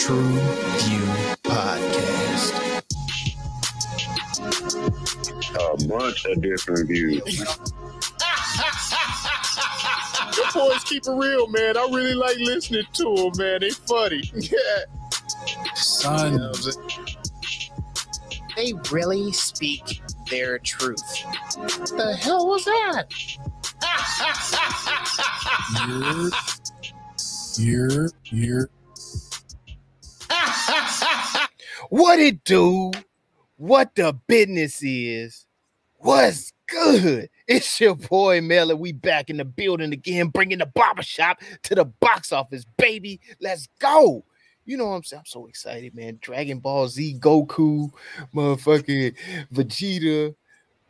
TruVue podcast. A bunch of different views. Your boys keep it real, man. I really like listening to them, man. They funny. Yeah. Son. You know what I'm saying? They really speak their truth. What the hell was that? You're. What it do? What the business is? What's good? It's your boy Melly. We back in the building again, bringing the barbershop to the box office, baby. Let's go. You know what I'm saying? I'm so excited, man. Dragon Ball Z, Goku, motherfucking Vegeta,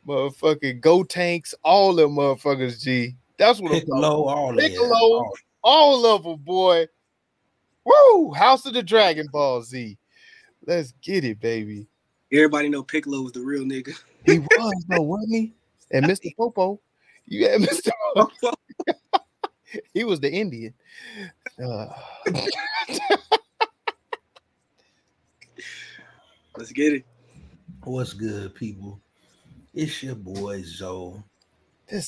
motherfucking Gotenks, all them motherfuckers, G. That's what Piccolo, I'm talking about. All of them, boy. Woo! House of the Dragon Ball Z. Let's get it, baby. Everybody know Piccolo was the real nigga. He was, though, wasn't he? And Mr. Popo. You had Mr. Popo. He was the Indian. Let's get it. What's good, people? It's your boy Zoe.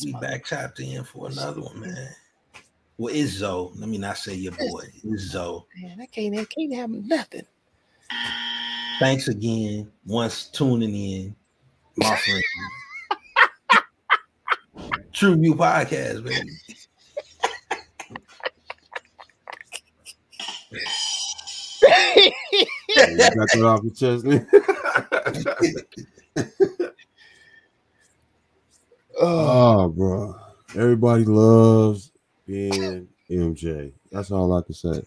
We back tapped in for another one, man. Well, it's Zoe. Let me not say your boy. It's Zoe. Man, I can't have nothing. Thanks again once tuning in, my friend. TruVue podcast, baby. You got that off your chest, man. Oh, bro. Everybody loves being MJ. That's all I can say.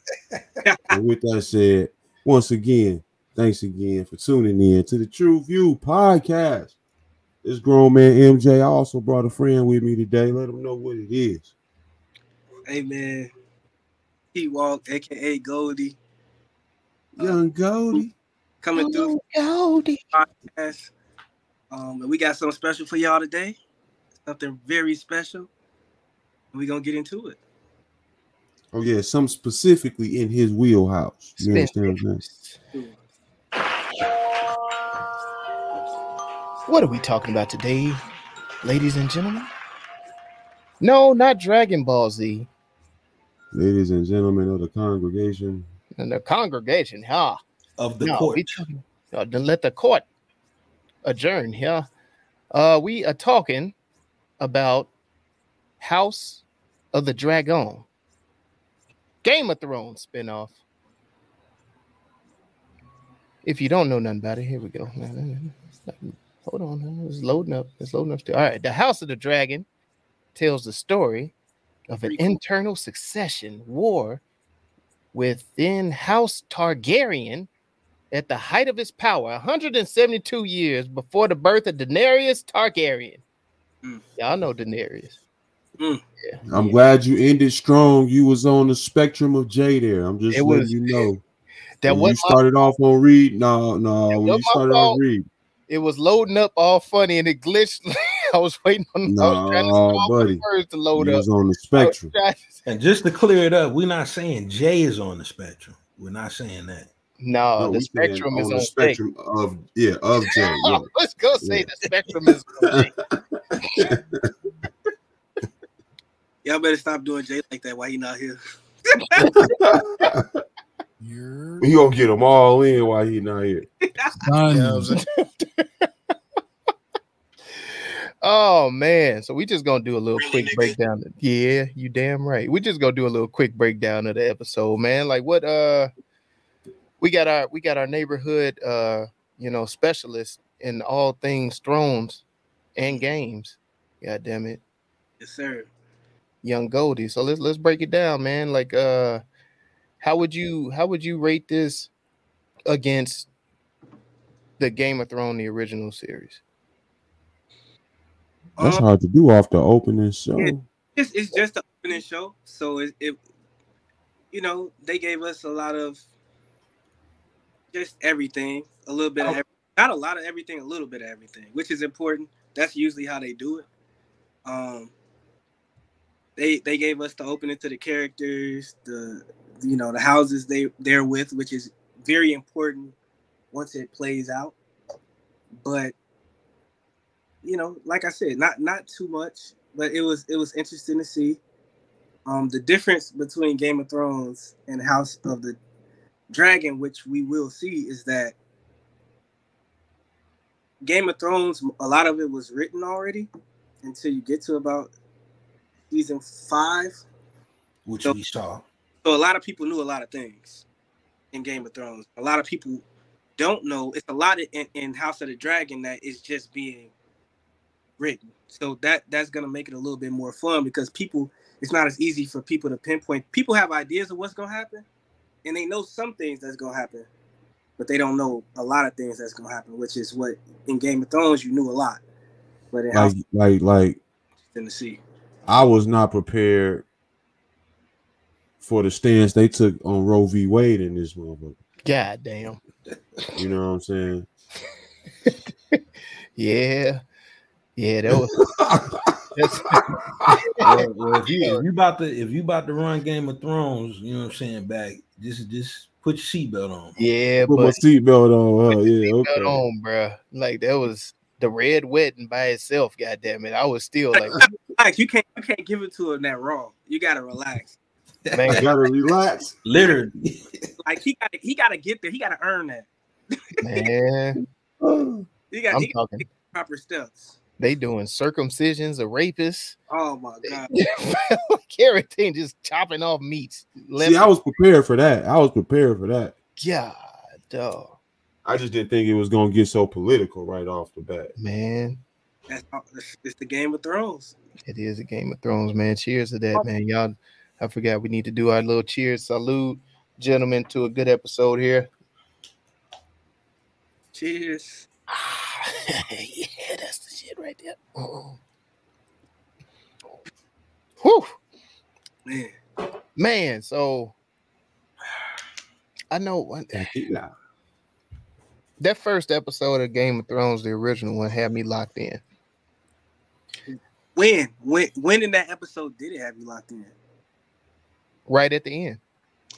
And with that said, once again, thanks again for tuning in to the TruVue podcast. This grown man MJ. I also brought a friend with me today. Let him know what it is. Hey, man. T-Walk, a.k.a. Goldie. Young Goldie. Coming through. Goldie. Podcast. And we got something special for y'all today. Something very special. We're going to get into it. Oh, yeah, something specifically in his wheelhouse. You understand what I'm saying? What are we talking about today, ladies and gentlemen? No, not Dragon Ball Z. Ladies and gentlemen of the congregation. And the congregation, huh? Of the court. Then let the court adjourn, yeah. We are talking about House of the Dragon. Game of Thrones spinoff. If you don't know nothing about it, here we go. Hold on, it's loading up. Still. All right, the House of the Dragon tells the story of an internal succession war within House Targaryen at the height of its power, 172 years before the birth of Daenerys Targaryen. Y'all know Daenerys. Yeah. I'm glad you ended strong. You was on the spectrum of J there. I'm just letting you know. That when you started off on Reed. No. When you started off Reed. It was loading up all funny and it glitched. I was waiting on buddy. words to load up. It was on the spectrum. And just to clear it up, we're not saying Jay is on the spectrum. We're not saying that. No, the spectrum is on the spectrum of Jay. Yeah. Let's go say the spectrum is on Jay. Y'all better stop doing Jay like that while he not here. He gonna get them all in while he not here. Oh man, so we just gonna do a little quick breakdown. Yeah, you damn right. We just gonna do a little quick breakdown of the episode, man. Like what we got our neighborhood specialist in all things thrones and games. God damn it. Yes, sir. Young Goldie. So let's break it down, man. Like how would you rate this against the Game of Thrones, the original series? That's hard to do off the opening show. It's just the opening show, so it they gave us a lot of just everything, a little bit of everything. Not a lot of everything, a little bit of everything, which is important. That's usually how they do it. They gave us the opening to the characters, the houses they're with, which is very important once it plays out. But you know, like I said, not too much, but it was interesting to see. The difference between Game of Thrones and House of the Dragon, which we will see, is that Game of Thrones, a lot of it was written already until you get to about season 5, which we saw. So a lot of people knew a lot of things in Game of Thrones. A lot of people don't know. It's a lot in House of the Dragon that is just being written. So that's gonna make it a little bit more fun because it's not as easy for people to pinpoint. People have ideas of what's gonna happen, and they know some things that's gonna happen, but they don't know a lot of things that's gonna happen. Which is what in Game of Thrones you knew a lot, but in House in the Sea, I was not prepared for the stance they took on Roe v. Wade in this motherfucker. God damn. You know what I'm saying? Yeah, that was. Well, if you about to run Game of Thrones, you know what I'm saying, back, just put your seatbelt on. Yeah, put my seatbelt on. Yeah, okay. On, bro. Like that was the red wedding by itself. God damn it, I was still like, you can't give it to him that raw. You gotta relax. Man, I gotta relax. Literally, like he gotta get there. He gotta earn that. Man, he got to proper steps. They doing circumcisions of rapists. Oh my god! Everything just chopping off meats. See, I was prepared for that. God, dog. I just didn't think it was gonna get so political right off the bat. Man, it's the Game of Thrones. It is a Game of Thrones, man. Cheers to that, man. Y'all, I forgot we need to do our little cheers. Salute, gentlemen, to a good episode here. Cheers. Yeah, that's the shit right there. Whew. Man, so I know that first episode of Game of Thrones, the original one, had me locked in. When in that episode did it have you locked in? Right at the end.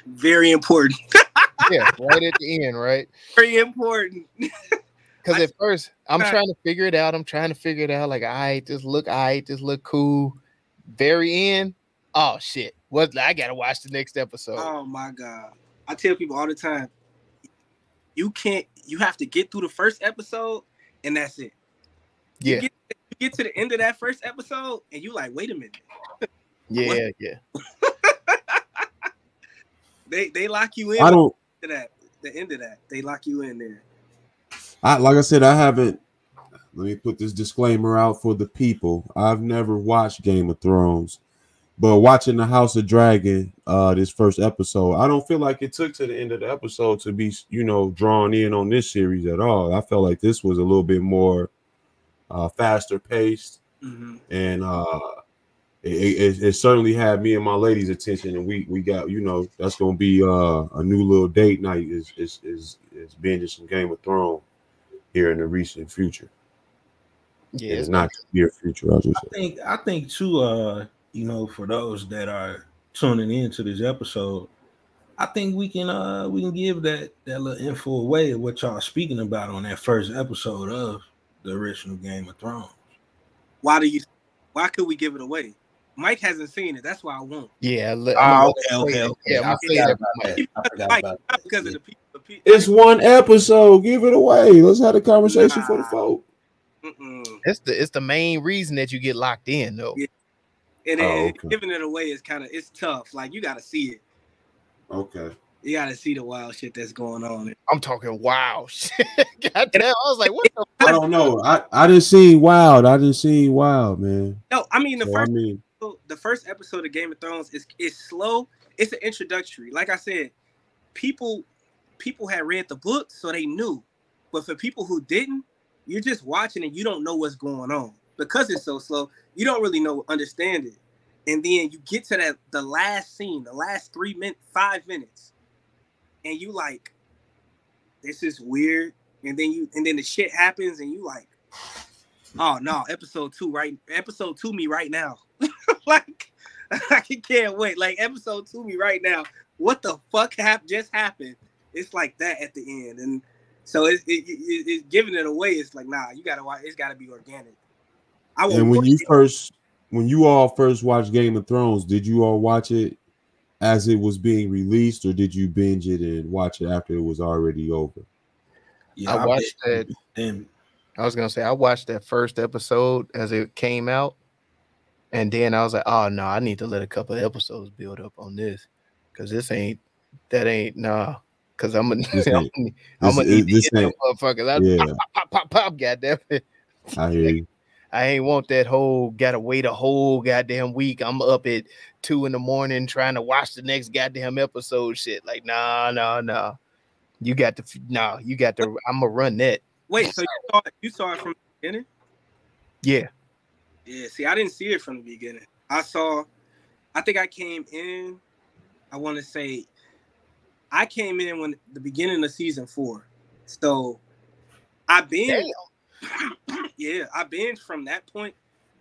Very important. Yeah, right at the end, right? Very important. Because at first, I'm trying to figure it out. Like, just look cool. Very end. Oh shit! I gotta watch the next episode. Oh my god! I tell people all the time, you have to get through the first episode, and that's it. Yeah. You get to the end of that first episode, and you like, wait a minute. Yeah. They lock you in. I don't. The end of that, they lock you in there. Like I said, I haven't. Let me put this disclaimer out for the people. I've never watched Game of Thrones, but watching the House of Dragon, this first episode, I don't feel like it took to the end of the episode to be, drawn in on this series at all. I felt like this was a little bit more faster paced, and it certainly had me and my lady's attention, and we got, that's gonna be a new little date night is binging some Game of Thrones here in the recent future. Yeah, it's not near future. I think too. For those that are tuning into this episode, I think we can give that little info away of what y'all speaking about on that first episode of the original Game of Thrones. Why could we give it away? Mike hasn't seen it. That's why I won't. Yeah. Okay. Yeah, I forgot about that. Because of the people. It's one episode. Give it away. Let's have a conversation for the folk. It's the main reason that you get locked in, though. Yeah. And then giving it away is it's tough. Like, you got to see it. Okay. You got to see the wild shit that's going on. I'm talking wild shit. God damn, I was like, what the fuck? I don't know. I didn't see Wild. Man. No, I mean, the first episode of Game of Thrones is slow. It's an introductory. Like I said, people had read the book, so they knew. But for people who didn't, you're just watching and you don't know what's going on. Because it's so slow, you don't really understand it. And then you get to the last scene, the last 5 minutes, and you like, this is weird. And then the shit happens, and you like, oh no, episode 2 me right now. Like, I can't wait. Like, episode 2 me right now. What the fuck just happened? It's like that at the end, and so it's giving it away. It's like, nah, you gotta watch. It's gotta be organic. I will. And when you all first watched Game of Thrones, did you all watch it as it was being released, or did you binge it and watch it after it was already over? Yeah, I watched that. Damn. I was gonna say I watched that first episode as it came out, and then I was like, oh no, I need to let a couple of episodes build up on this, because this ain't nah. Because I'm gonna need to hit them motherfuckers. Yeah. Pop, goddamn it. I hear you. I ain't want that whole gotta wait a whole goddamn week. I'm up at 2 a.m. trying to watch the next goddamn episode. Shit, like nah. You got to I'm gonna run that. Wait, so you saw it from the beginning? Yeah. Yeah. See, I didn't see it from the beginning. I think I came in. I want to say I came in when the beginning of season 4. So I binged. Yeah, I binged from that point,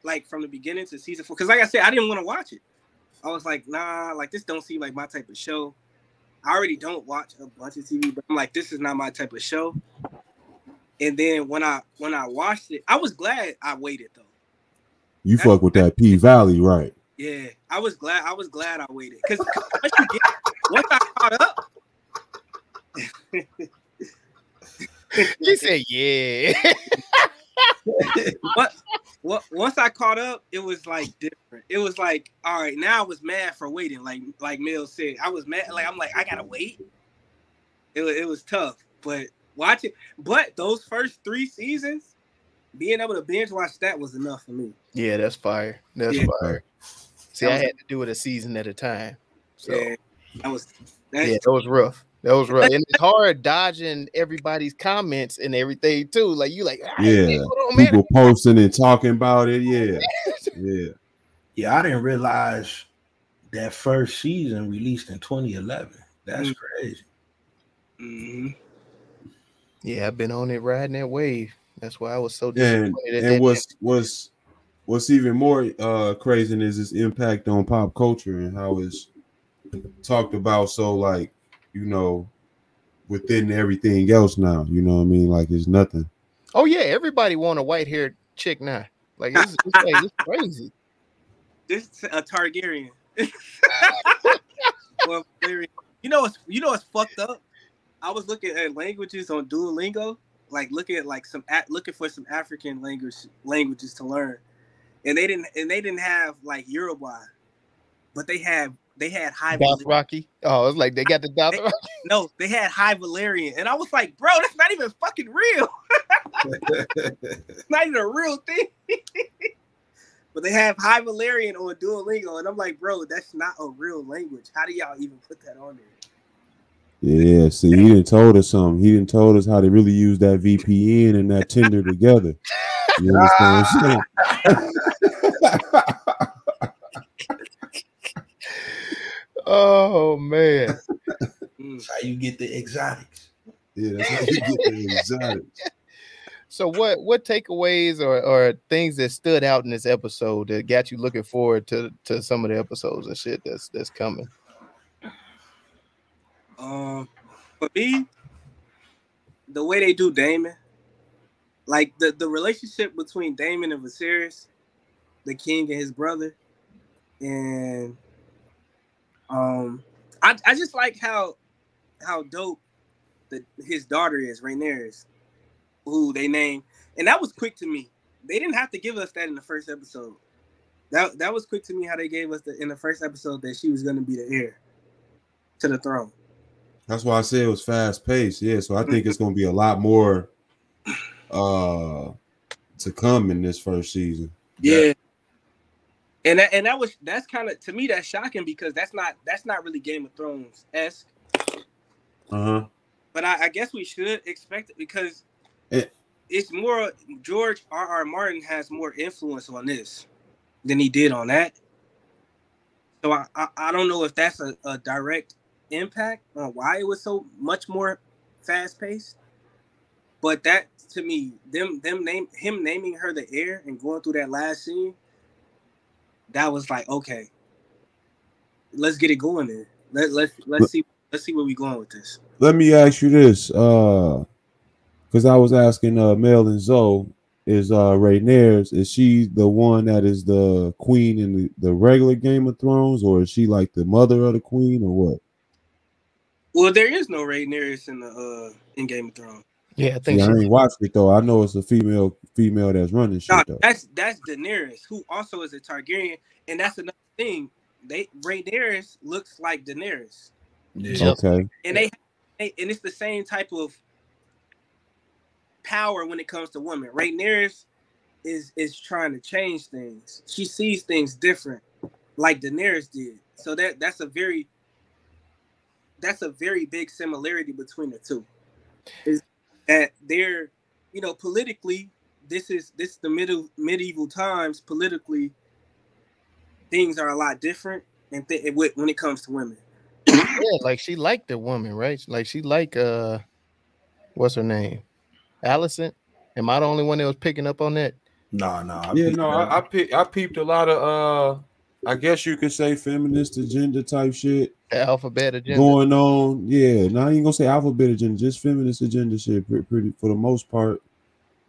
like from the beginning to season 4. Because like I said, I didn't want to watch it. I was like, nah, like this don't seem like my type of show. I already don't watch a bunch of TV, but I'm like, this is not my type of show. And then when I watched it, I was glad I waited though. You fuck with that P Valley, right? Yeah, I was glad I waited because once I caught up. You said yeah. What once I caught up, it was like different. It was like, all right, now I was mad for waiting. Like Mel said, I was mad. Like I'm like, I gotta wait. It was tough, but watch it. But those first 3 seasons, being able to binge watch that was enough for me. Yeah, that's fire. That's fire. See, I had to do it a season at a time. So yeah, that was rough. That was rough. And it's hard dodging everybody's comments and everything too. Like you like, people posting and talking about it. Yeah, I didn't realize that first season released in 2011. That's crazy. Mm-hmm. Yeah, I've been on it riding that wave. That's why I was so disappointed. And what's even more crazy is its impact on pop culture and how it's talked about. So like, you know, within everything else now, you know what I mean? Like it's nothing. Oh yeah, everybody want a white-haired chick now. Like it's crazy. This a Targaryen. Well, you know what's fucked up? I was looking at languages on Duolingo, like looking for some African languages to learn, and they didn't have like Uruguay, but they had High Dothraki. Oh, it's like they got the Dothraki. No, they had High Valyrian, and I was like, bro, that's not even fucking real. It's not even a real thing. But they have High Valyrian on Duolingo, and I'm like, bro, that's not a real language. How do y'all even put that on there? Yeah, see, he didn't told us something. He didn't told us how to really use that VPN and that Tinder together. You understand what I'm saying? Oh man. That's how you get the exotics. Yeah, that's how you get the exotics. So what takeaways or things that stood out in this episode that got you looking forward to some of the episodes and shit that's coming? For me, the way they do Daemon, like the relationship between Daemon and Viserys, the king and his brother, and I just like how dope his daughter is, Rhaenyra, who they named, and that was quick to me. They didn't have to give us that in the first episode. That was quick to me how they gave us in the first episode that she was going to be the heir to the throne. That's why I said it was fast paced. Yeah, so I think it's going to be a lot more to come in this first season. Yeah. That's kind of, to me, that's shocking because that's not really Game of Thrones-esque. Uh-huh. But I guess we should expect it because it's more, George R.R. Martin has more influence on this than he did on that. So I don't know if that's a direct impact on why it was so much more fast-paced. But that, to me, him naming her the heir and going through that last scene, that was like, okay, let's get it going then. Let's see Let's see where we going with this. Let me ask you this, because I was asking Mel and Zoe, is Rhaenyra, is she the one that is the queen in the regular Game of Thrones, or is she like the mother of the queen, or what? Well, there is no Daenerys in Game of Thrones. Yeah, I See, think I ain't watched it though. I know it's a female that's running shit No, though. that's Daenerys, who also is a Targaryen, and that's another thing. Daenerys looks like Daenerys, Yeah. Okay. and and it's the same type of power when it comes to women. Daenerys is trying to change things. She sees things different, like Daenerys did. So that's a very big similarity between the two. Is that they're, politically, this is the medieval times. Politically, things are a lot different, and when it comes to women. yeah, like she liked the woman, right? Like she like what's her name? Allison. Am I the only one that was picking up on that? Nah. Yeah, no, I peeped a lot of I guess you could say feminist agenda type shit The alphabet agenda. going on. Yeah, now I ain't gonna say alphabet agenda, just feminist agenda shit. Pretty for the most part,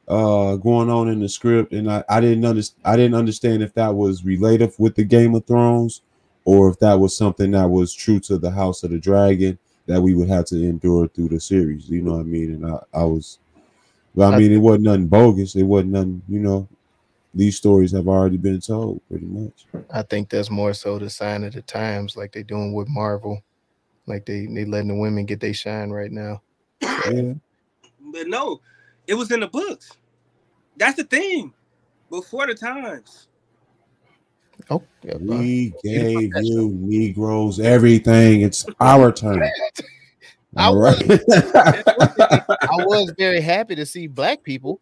going on in the script, and I didn't understand if that was related with the Game of Thrones, or if that was something that was true to the House of the Dragon that we would have to endure through the series. You know what I mean? And I was, well, I mean, it wasn't nothing bogus. It wasn't nothing, These stories have already been told, pretty much. I think that's more so the sign of the times, like they doing with Marvel, like they letting the women get their shine right now. Yeah. But no, it was in the books. That's the thing. Before the times. Oh, yeah, We gave you Negroes everything. It's our turn. All right. I was very happy to see black people,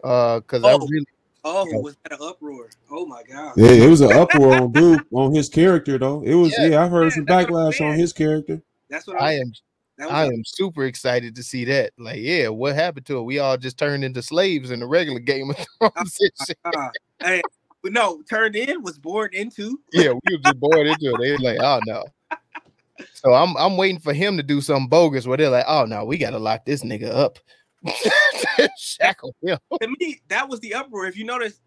because I really. Oh, was that an uproar? Oh my god! Yeah, it was an uproar on dude on his character though. It was I heard some backlash on his character. That's what I am super excited to see that. Like, yeah, what happened to it? We all just turned into slaves in the regular Game of Thrones. Hey, but no, turned in was born into. Yeah, we were just born into it. They were like, oh no. So I'm waiting for him to do something bogus where they're like, oh no, we gotta lock this nigga up. Shackle him. To me, that was the uproar. If you notice,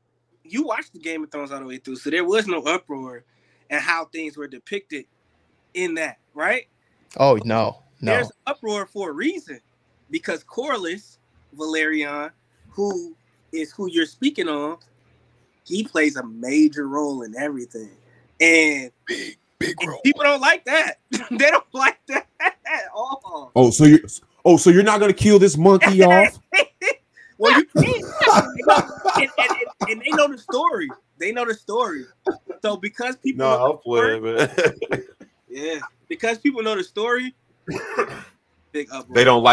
you watched the Game of Thrones all the way through, so there was no uproar and how things were depicted in that, right? Oh no. There's uproar for a reason, because Corlys Valerian, who you're speaking on, he plays a major role in everything, and big role. People don't like that. They don't like that at all. Oh, so you're not gonna kill this monkey off? Well, you can't. And they know the story. They know the story. So because people I'm playing, man. Yeah, because people know the story. Big uproar. They don't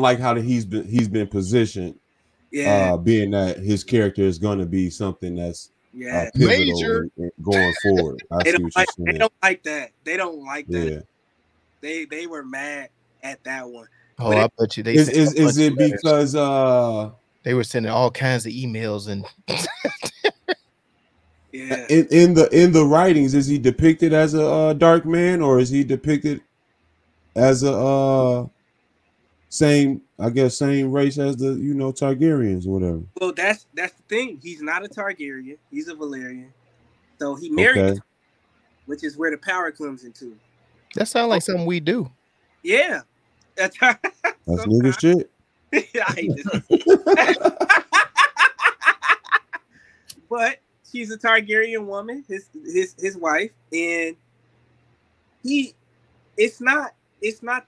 like how he's been positioned. Yeah, being that his character is going to be something that's pivotal major going forward. They don't like that. They don't like that. Yeah. They were mad at that one. Oh, I bet you they is it because they were sending all kinds of emails and yeah. In the writings, is he depicted as a dark man, or is he depicted as a same race as the Targaryens or whatever? Well, that's the thing. He's not a Targaryen. He's a Valerian. So he married, which is where the power comes into. That sounds like something we do. Yeah, that's nigga shit. I hate this. But she's a Targaryen woman, his wife, and it's not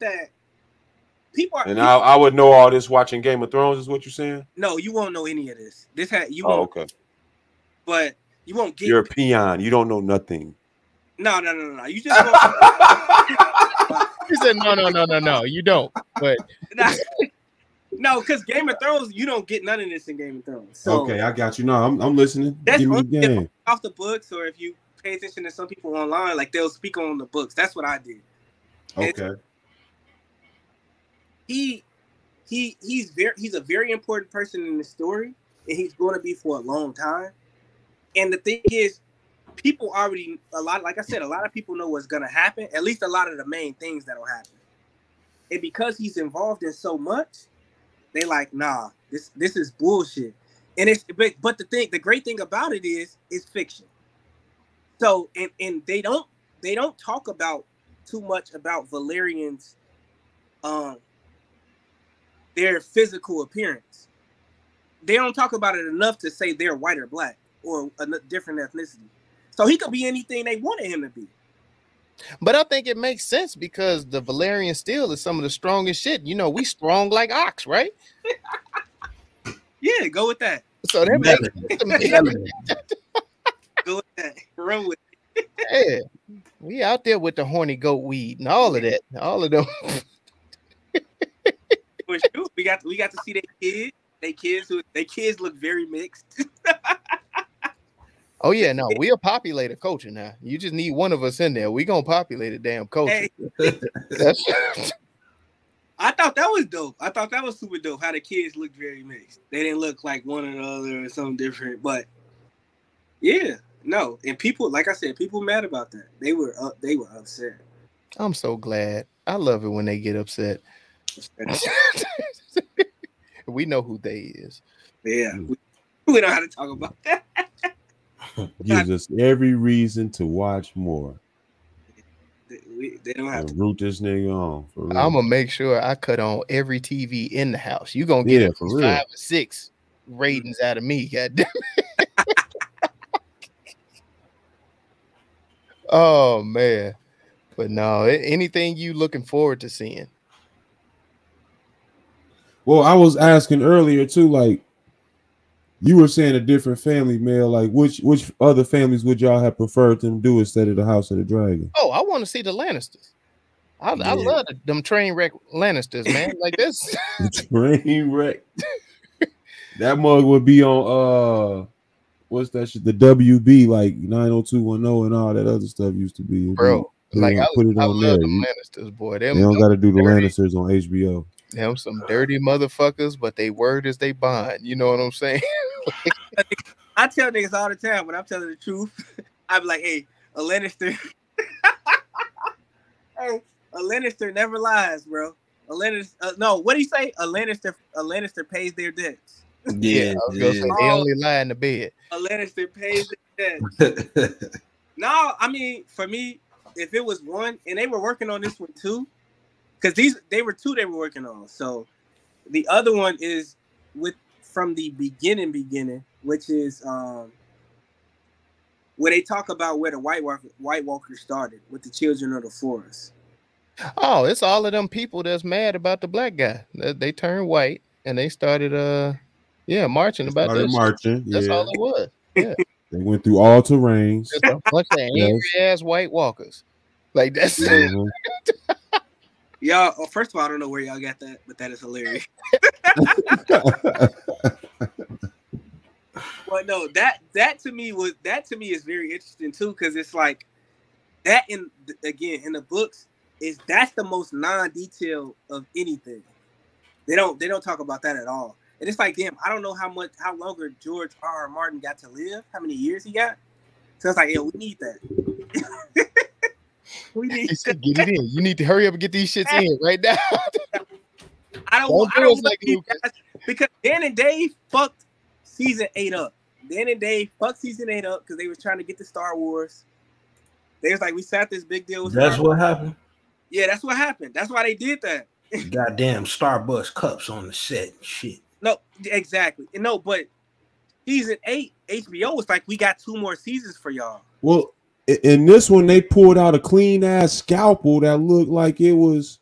that people are. And I would know all this watching Game of Thrones, is what you're saying? No, you won't know any of this. You won't. Okay. But you won't get. You're a peon. You don't know nothing. No. You just. He said no. You don't. But no, because Game of Thrones, you don't get none of this in Game of Thrones. So, okay, I got you. No, I'm listening. Give me the game. Off the books, or if you pay attention to some people online, like they'll speak on the books. That's what I did. Okay. And he's a very important person in the story, and he's going to be for a long time. And the thing is, people already, a lot of people know what's going to happen. At least a lot of the main things that'll happen. and because he's involved in so much, they like, nah, this is bullshit. And it's but the great thing about it is it's fiction. So and they don't talk about too much about Valerian's their physical appearance. They don't talk about it enough to say they're white or black or a different ethnicity. So he could be anything they wanted him to be. But I think it makes sense because the Valerian steel is some of the strongest shit. You know, we strong like ox, right? Yeah, go with that. So that makes go with that. Run with it. Yeah. We out there with the horny goat weed and all of that. All of them. For sure. We got to see their kids. They kids look very mixed. Oh yeah, no, we'll populate a culture now. You just need one of us in there. We gonna populate a damn culture. Hey. I thought that was dope. I thought that was super dope. How the kids looked very mixed. They didn't look like one or the other or something different. But yeah, no. And people, like I said, people mad about that. They were upset. I'm so glad. I love it when they get upset. We know who they is. Yeah, we know how to talk about that. Gives us every reason to watch more. They don't have to root this nigga on. For real. I'm gonna make sure I cut on every TV in the house. You gonna get 5 or 6 ratings out of me, goddamn. Oh man, but no, anything you looking forward to seeing? Well, I was asking earlier too, like you were saying a different family, Mel. Like which other families would y'all have preferred them do instead of the House of the Dragon? Oh, I want to see the Lannisters. I love them train wreck Lannisters, man. Like this train wreck. That mug would be on what's that shit? The WB, like 90210 and all that other stuff used to be. Bro, like I put it on love there. Them Lannisters, boy. They don't got to do the Lannisters on HBO. Them some dirty motherfuckers, but they word is they bond. You know what I'm saying? I tell niggas all the time when I'm telling the truth. I'm like, hey, a Lannister. Hey, a Lannister never lies, bro. A Lannister, no, what do you say? A Lannister pays their debts. Yeah, I was gonna say they only lie in the bed. A Lannister pays their debts. No, I mean, for me, if it was one, and they were working on this one too. Because they were two they were working on. So the other one is from the beginning, which is where they talk about where the White Walkers started with the Children of the Forest. Oh, it's all of them people that's mad about the black guy. They turned white and they started marching about this. Marching. That's all it was. Yeah. They went through all terrains. Just a bunch of angry ass White Walkers. Like that's Y'all, first of all, I don't know where y'all got that, but that is hilarious. But no, that to me is very interesting too, because it's like that in the books that's the most non-detail of anything. They don't talk about that at all. And it's like, damn, I don't know how longer George R.R. Martin got to live, how many years he got. So it's like, yeah, we need that. We need to get it in. You need to hurry up and get these shits in right now. I don't want like guys, because Dan and Dave fucked season 8 up. Dan and Dave fucked season 8 up because they was trying to get to Star Wars. They was like, we sat this big deal with That's what happened. Yeah, that's what happened. That's why they did that. Goddamn Starbucks cups on the set. Shit. No, exactly. No, but season 8, HBO was like, we got 2 more seasons for y'all. Well, in this one, they pulled out a clean ass scalpel that looked like it was,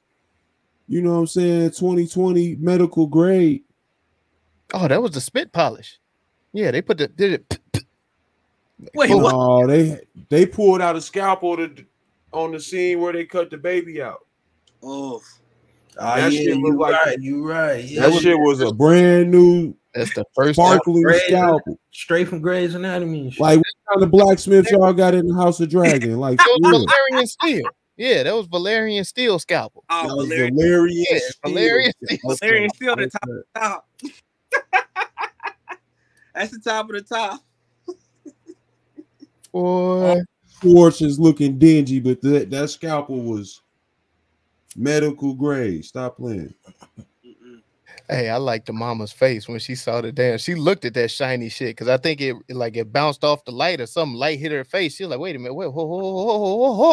you know what I'm saying, 2020 medical grade. Oh, that was the spit polish. Yeah, they did it. Wait, what? Oh, they pulled out a scalpel on the scene where they cut the baby out. Oh, that shit looked like you right. Yeah, that shit was a brand new. That's the first sparkling scalpel, straight from Grey's Anatomy. Like what kind of blacksmith y'all got in the House of Dragon? Like Valerian steel. Yeah, that was Valerian steel scalpel. Oh, Valerian steel, the top. That's the top of the top. Boy, Forge is looking dingy, but that scalpel was medical grade. Stop playing. Hey, I like the mama's face when she saw the damn. She looked at that shiny shit because I think it bounced off the light or something. Light hit her face. She was like, "Wait a minute, wait, whoa.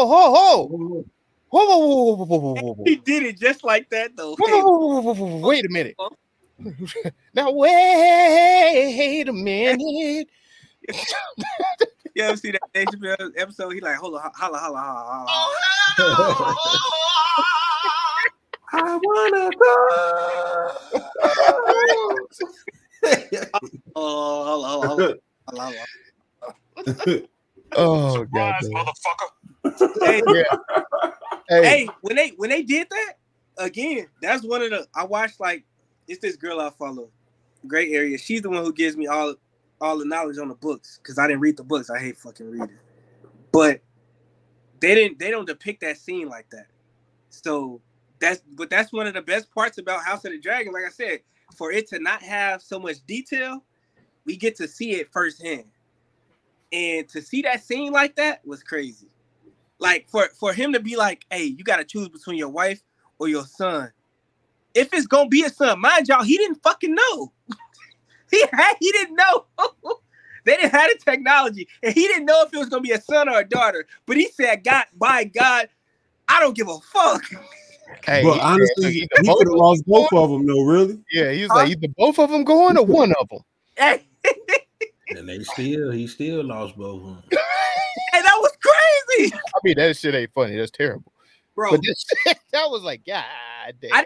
He did it just like that though. Wait a minute. Now wait a minute." You ever see that Dave Chappelle episode? He like, hold on, holla, holla, holla, holla. I wanna go. Oh, holla. Oh god, motherfucker. Hey, yeah. Hey, when they did that again, that's one of the I watched it's this girl I follow, Gray Area. She's the one who gives me all the knowledge on the books because I didn't read the books. I hate fucking reading, but they don't depict that scene like that. So that's one of the best parts about House of the Dragon. Like I said, for it to not have so much detail, we get to see it firsthand, and to see that scene like that was crazy. Like for him to be like, hey, you got to choose between your wife or your son. If it's gonna be a son, mind y'all, he didn't fucking know. he didn't know. They didn't have the technology, and he didn't know if it was gonna be a son or a daughter. But he said, "God, by God, I don't give a fuck." Hey, but honestly, he could have lost both of them, though. Really? Yeah, he was like, either both of them going or one of them. Hey. And he still lost both of them. Hey, that was crazy. I mean, that shit ain't funny. That's terrible, bro. But that was like, God damn.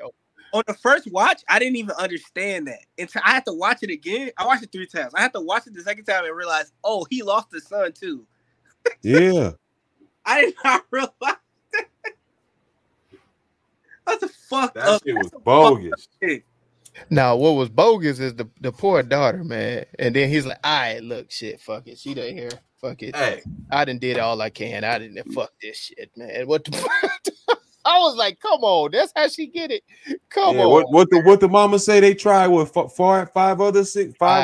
On the first watch, I didn't even understand that. Until I had to watch it again. I watched it 3 times. I had to watch it the second time and realize, oh, he lost his son too. Yeah. I did not realize that. That's a fuck that up. Shit was bogus. Now, what was bogus is the poor daughter, man. And then he's like, all right, look, shit, fuck it. She done here. Fuck it. Hey. I done did all I can. I didn't fuck this shit, man. What the I was like, come on, that's how she get it. Come on. What the mama say they tried five or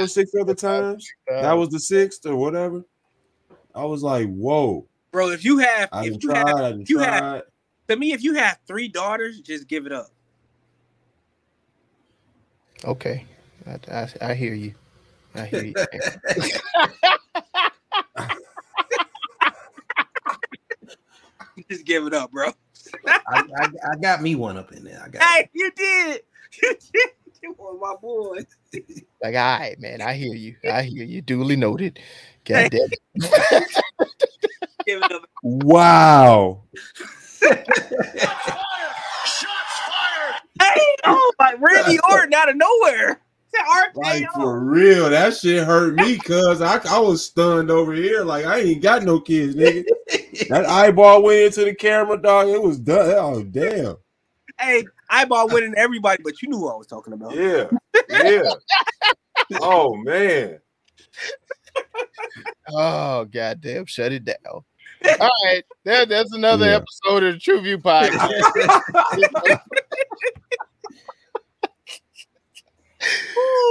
six other times? That was the 6th or whatever. I was like, whoa. Bro, if you have to me, if you have 3 daughters, just give it up. Okay. I hear you. I hear you. Just give it up, bro. I got me one up in there. You did. You did. You were my boy. Like, all right, man. I hear you. Duly noted. God damn it. Give it up. Wow. Shots fired. Hey, oh, like Randy Orton out of nowhere. Like for real, that shit hurt me because I was stunned over here. Like I ain't got no kids, nigga. That eyeball went into the camera, dog. It was done. Oh damn. Hey, eyeball went into everybody, but you knew who I was talking about. Yeah. Oh man. Oh goddamn! Shut it down. All right, there's another episode of the TruVue podcast.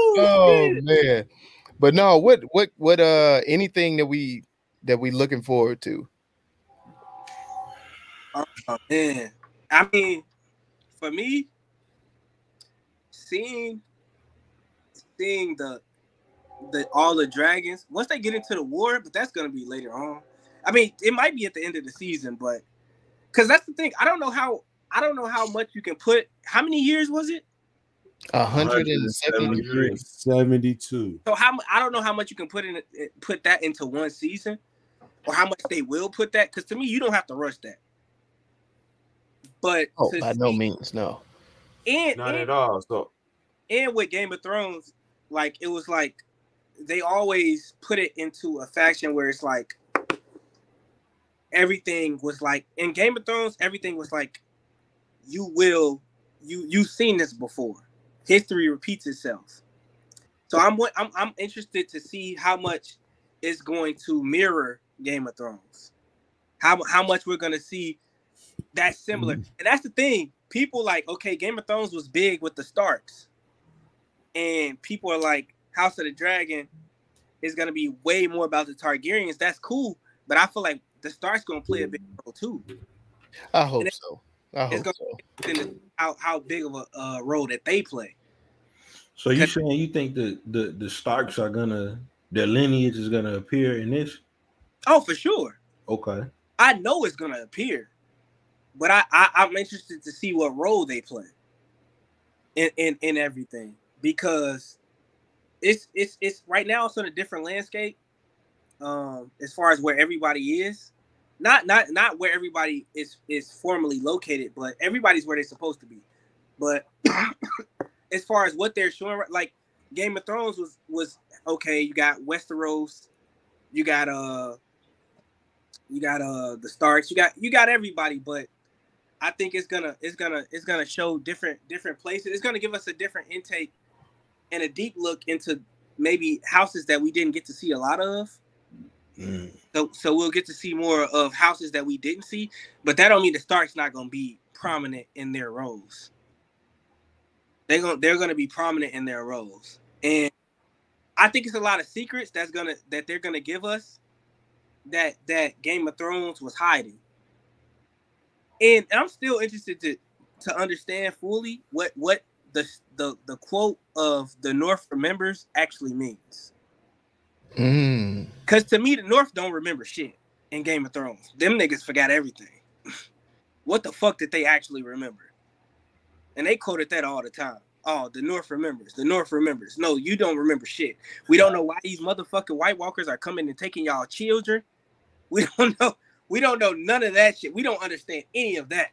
Oh man, but no, what anything that we looking forward to? Oh man, I mean, for me, seeing the all the dragons once they get into the war, but that's gonna be later on. I mean, it might be at the end of the season, but because that's the thing, I don't know how much you can put. How many years was it? 172. So I don't know how much you can put that into one season, or how much they will put that. Because to me, you don't have to rush that. But by no means, no. Not at all. So, and with Game of Thrones, like it was like they always put it into a faction where it's like everything was like in Game of Thrones, everything was like you've seen this before. History repeats itself. So I'm interested to see how much it's going to mirror Game of Thrones. How much we're gonna see that similar. And that's the thing. People like, okay, Game of Thrones was big with the Starks. And people are like, House of the Dragon is gonna be way more about the Targaryens. That's cool. But I feel like the Starks gonna play a big role too. I hope so. I It's hope gonna so. be interesting to how big of a role that they play. So you saying you think the Starks are gonna, their lineage is gonna appear in this? Oh, for sure. Okay. I know it's gonna appear, but I'm interested to see what role they play in everything, because it's right now it's on a different landscape. As far as where everybody is, not where everybody is formally located, but everybody's where they're supposed to be. But as far as what they're showing, like Game of Thrones was okay. You got Westeros, you got the Starks, you got everybody, but I think it's gonna show different places. It's gonna give us a different intake and a deep look into maybe houses that we didn't get to see a lot of. So we'll get to see more of houses that we didn't see, but that don't mean the Stark's not gonna be prominent in their roles. They're gonna be prominent in their roles, and I think it's a lot of secrets that they're gonna give us that Game of Thrones was hiding. And I'm still interested to understand fully what the quote of the North remembers actually means. Because to me, the North don't remember shit in Game of Thrones. Them niggas forgot everything. What the fuck did they actually remember? And they quoted that all the time. Oh, the North remembers. The North remembers. No, you don't remember shit. We don't know why these motherfucking White Walkers are coming and taking y'all children. We don't know. We don't know none of that shit. We don't understand any of that.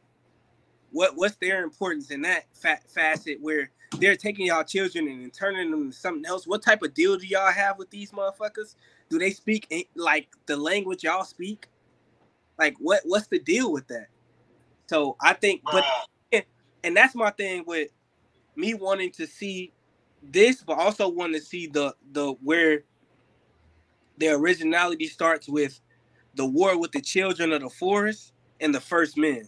What's their importance in that facet where they're taking y'all children and turning them to something else? What type of deal do y'all have with these motherfuckers? Do they speak like the language y'all speak? Like what's the deal with that? So I think, and that's my thing with me wanting to see this, but also wanting to see the where the originality starts with the war with the children of the forest and the first men.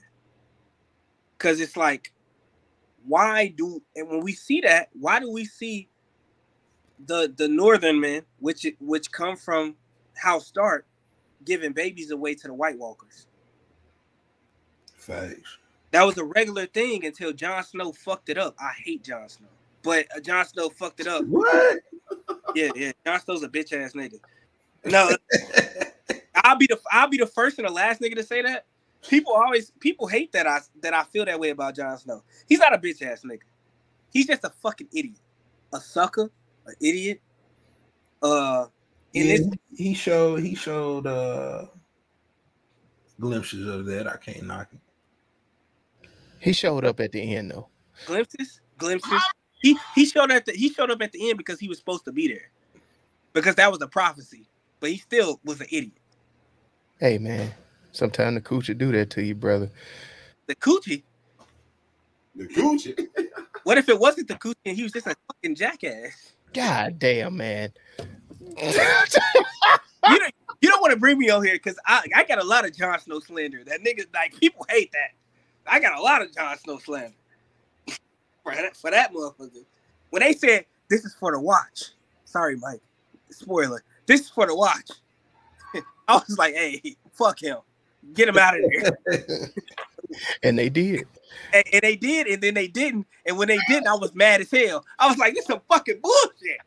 Because it's like, and when we see that, why do we see the northern men, which come from House Stark, giving babies away to the White Walkers? Facts. That was a regular thing until Jon Snow fucked it up. I hate Jon Snow, but Jon Snow fucked it up. What? Yeah. Jon Snow's a bitch ass nigga. No, I'll be the first and the last nigga to say that. People hate that I feel that way about Jon Snow. He's not a bitch ass nigga. He's just a fucking idiot, a sucker, an idiot. He showed glimpses of that. I can't knock it. He showed up at the end though. Glimpses. He showed up at the end because he was supposed to be there, because that was a prophecy. But he still was an idiot. Hey man, sometimes the coochie do that to you, brother. The coochie. The coochie. What if it wasn't the coochie and he was just a fucking jackass? God damn, man. You don't want to bring me on here because I got a lot of Jon Snow slander. That nigga, like, people hate that. I got a lot of Jon Snow slander for that motherfucker. When they said this is for the watch, sorry, Mike, spoiler. This is for the watch. I was like, hey, fuck him, get him out of there. And they did. And they did, and then they didn't. And when they didn't, I was mad as hell. I was like, this is some fucking bullshit.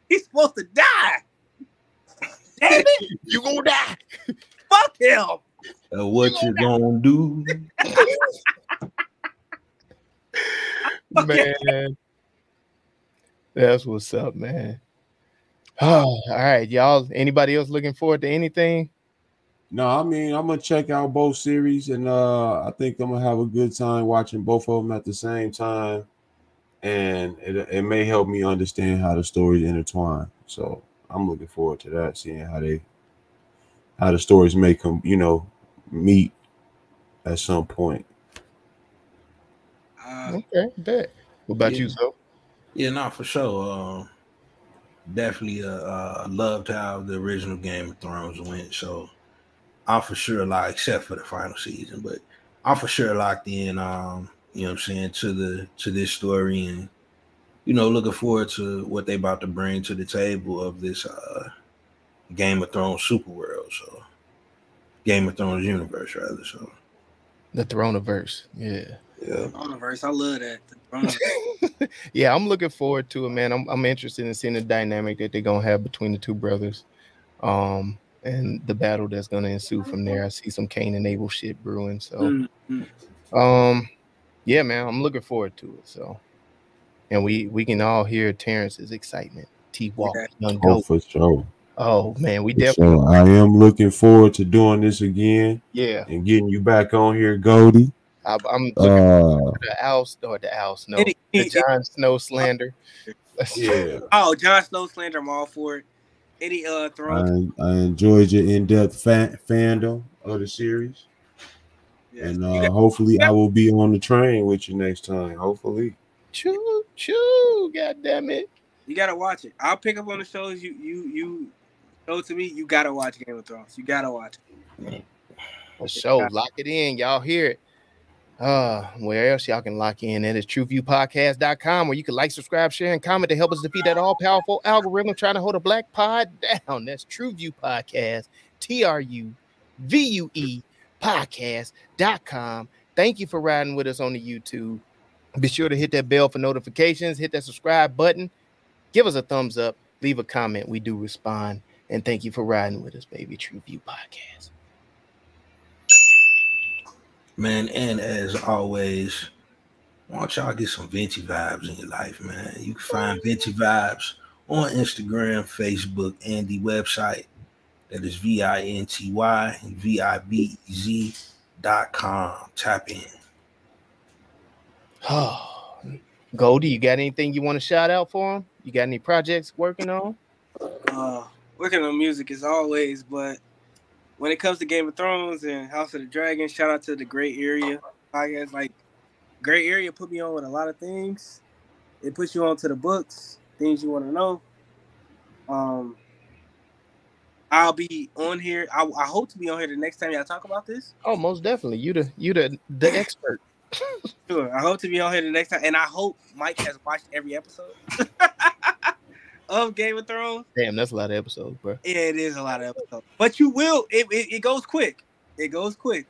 He's supposed to die. Damn it. You gonna die. Fuck him. What you gonna do? Man. That's what's up, man. Oh, all right, y'all. Anybody else looking forward to anything? No, I mean, I'm gonna check out both series, and I think I'm gonna have a good time watching both of them at the same time, and it may help me understand how the stories intertwine. So I'm looking forward to that, seeing how the stories may come, meet at some point. Okay, bet. What about you, so? Yeah, no, for sure. Definitely loved how the original Game of Thrones went. So I'm for sure except for the final season, but I'm for sure locked in. You know what I'm saying, to this story, and looking forward to what they about to bring to the table of this Game of Thrones super world. So Game of Thrones universe rather. So The Throneverse. Yeah. Yeah. Throneverse, I love that. The Throneverse. Yeah, I'm looking forward to it, man. I'm interested in seeing the dynamic that they're gonna have between the two brothers. And the battle that's gonna ensue from there. I see some Cain and Abel shit brewing. So yeah, man, I'm looking forward to it. So and we can all hear Terrence's excitement. T-Walk, Young Oh, Goat. for sure. Oh man, we For definitely sure. I am looking forward to doing this again. yeah. And getting you back on here, Goldie. I'm looking forward to the Ouse, no, the Jon Snow slander. Yeah. Oh, Jon Snow slander, I'm all for it. Any Thrones. I enjoyed your in-depth fandom of the series. Yes. And hopefully I will be on the train with you next time. Hopefully. Choo, god damn it. You gotta watch it. I'll pick up on the shows you show to me. You gotta watch Game of Thrones. You gotta watch it. For sure. Lock it in. Y'all hear it. Where else y'all can lock in? That is TruVuePodcast.com, where you can like, subscribe, share, and comment to help us defeat that all-powerful algorithm trying to hold a black pod down. That's TruVue Podcast, TruVue Podcast.com. Thank you for riding with us on the YouTube. Be sure to hit that bell for notifications, hit that subscribe button, give us a thumbs up, leave a comment. We do respond. And thank you for riding with us, baby. TruVue Podcast. Man, and as always, why don't y'all get some Vinci vibes in your life, man? You can find Vinci vibes on Instagram, Facebook, and the website. That is VintyVibez.com. Tap in. Oh, Goldie, you got anything you want to shout out for him? You got any projects working on? Working on music as always, but when it comes to Game of Thrones and House of the Dragon, shout out to the Gray Area podcast. Like, Gray Area put me on with a lot of things. It puts you on to the books, things you want to know. I'll be on here. I hope to be on here the next time y'all talk about this. Oh, most definitely. You the expert. Sure. I hope to be on here the next time, and I hope Mike has watched every episode of Game of Thrones. Damn, that's a lot of episodes, bro. Yeah, it is a lot of episodes, but you will. It goes quick. It goes quick.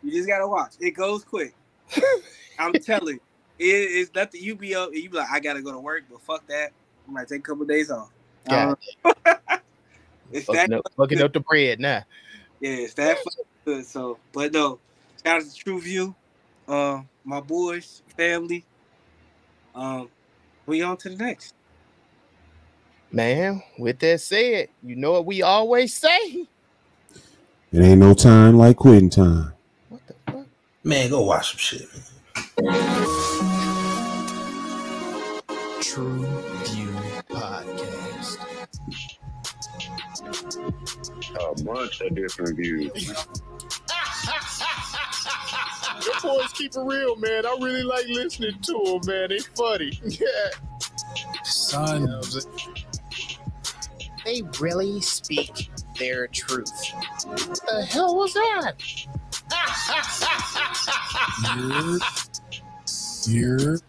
You just gotta watch. It goes quick. I'm telling you, it's nothing. You be up. You be like, I gotta go to work, but fuck that. I might take a couple of days off. It's fucking up the bread now. Yeah, it's that good. So, but no, shout out to TruVue, my boys, family. We on to the next. Man, with that said, you know what we always say? It ain't no time like quitting time. What the fuck? Man, go watch some shit. TruVue Podcast. A bunch of different views. Your boys keep it real, man. I really like listening to them, man. They funny. Yeah. Son. They really speak their truth. What the hell was that? You're